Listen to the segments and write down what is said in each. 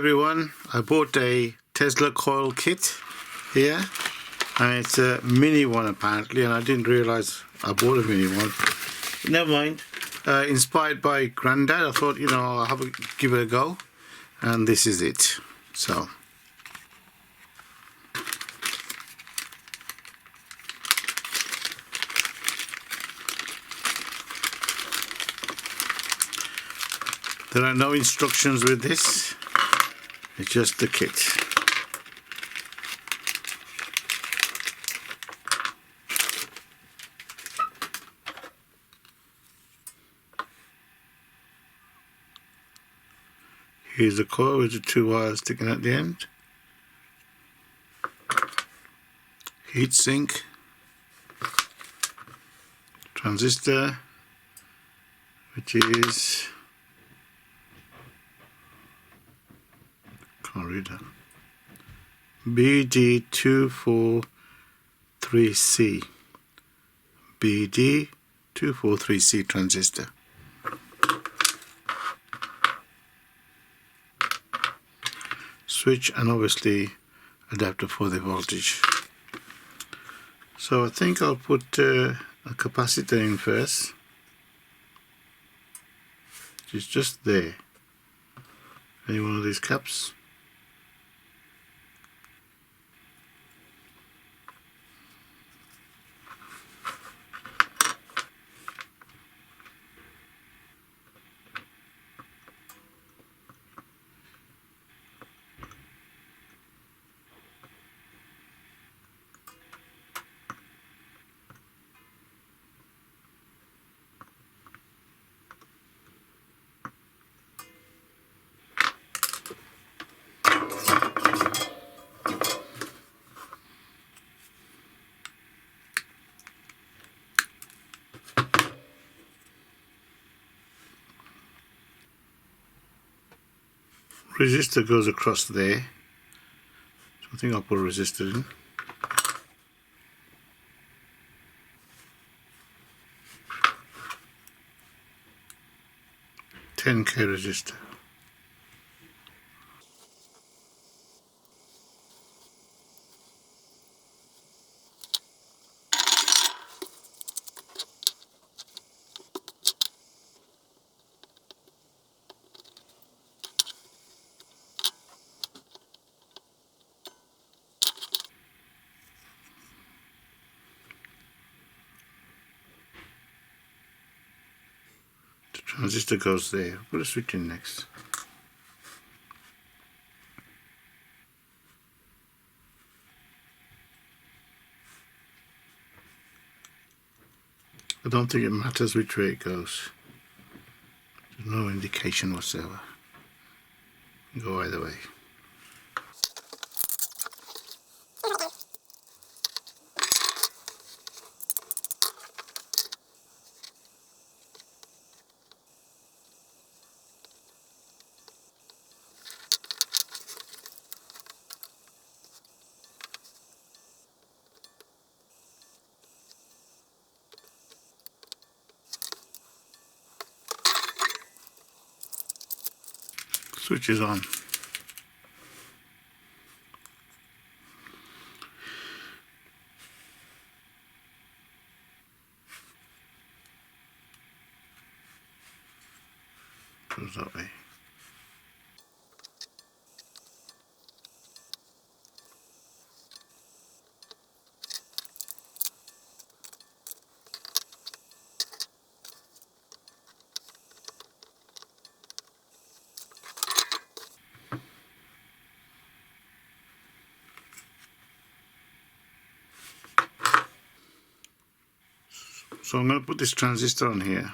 everyone, I bought a Tesla coil kit here, and it's a mini one apparently, and I didn't realize I bought a mini one. Never mind. Inspired by Granddad, I thought, I'll give it a go, and this is it. So there are no instructions with this, it's just the kit. Here's the coil with the two wires sticking at the end. Heat sink. Transistor, which is, can't read that, BD243C. BD243C transistor. Switch and obviously adapter for the voltage. So I think I'll put a capacitor in first, which is just there. Any one of these caps. Resistor goes across there, so I think I'll put a resistor in. $10K resistor. Transistor goes there. Put a switch in next. I don't think it matters which way it goes. There's no indication whatsoever. Go either way. Switch is on. Goes that way. So I'm going to put this transistor on here.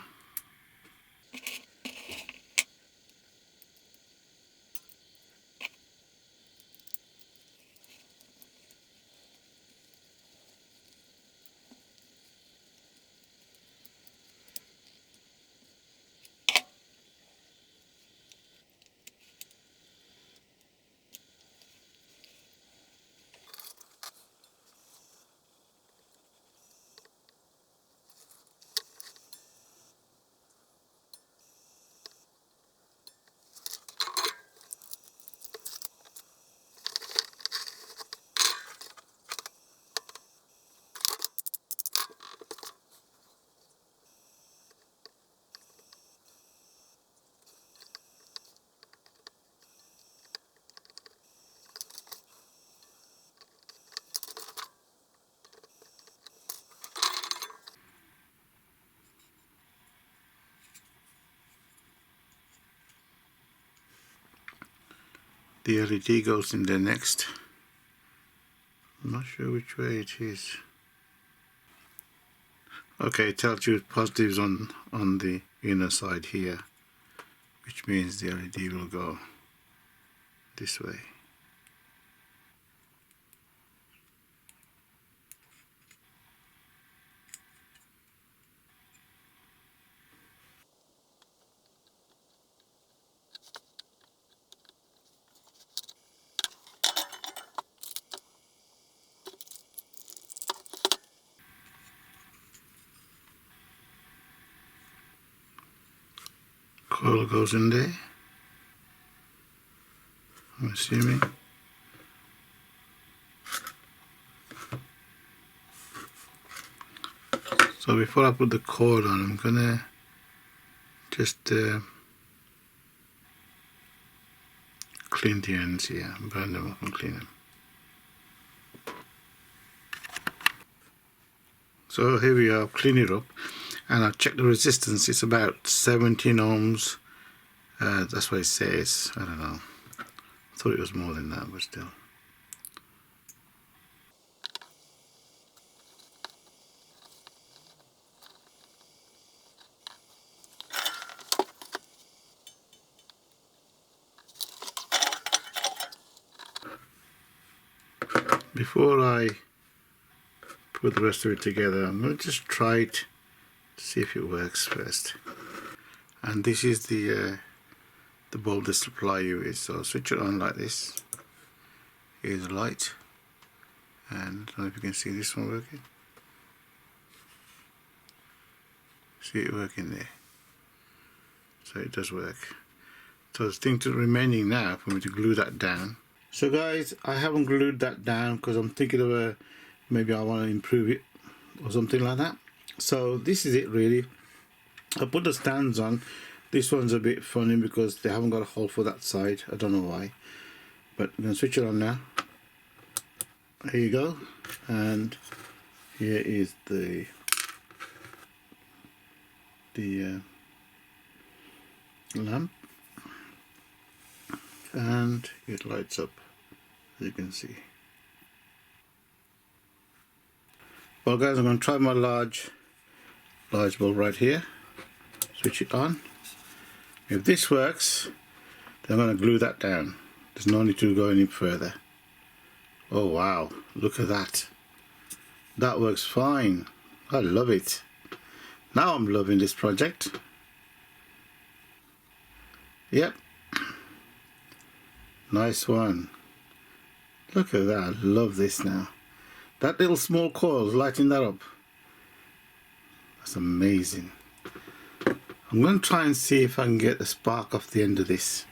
The LED goes in there next. I'm not sure which way it is. Okay, it tells you positives on the inner side here, which means the LED will go this way. Coil goes in there, I'm assuming. So before I put the coil on, I'm gonna just clean the ends here, burn them up and clean them. So here we are, clean it up, and I've checked the resistance. It's about 17 ohms. That's what it says. I don't know. I thought it was more than that, but still. Before I put the rest of it together, I'm going to just try it to see if it works first. And this is the bulb they supply you with, so switch it on like this. Here's the light, and I don't know if you can see this one working. See it working there. So it does work. So the thing to remaining now for me to glue that down. So guys, I haven't glued that down because I'm thinking of maybe I want to improve it or something like that. So this is it really. I put the stands on. This one's a bit funny because they haven't got a hole for that side. I don't know why. But I'm going to switch it on now. Here you go. And here is the lamp. And it lights up, as you can see. Well guys, I'm going to try my large bulb right here. Switch it on. If this works, then I'm going to glue that down. There's no need to go any further. Oh wow, look at that. That works fine. I love it. Now I'm loving this project. Yep. Nice one. Look at that. I love this now. That little small coil is lighting that up. That's amazing. I'm going to try and see if I can get the spark off the end of this.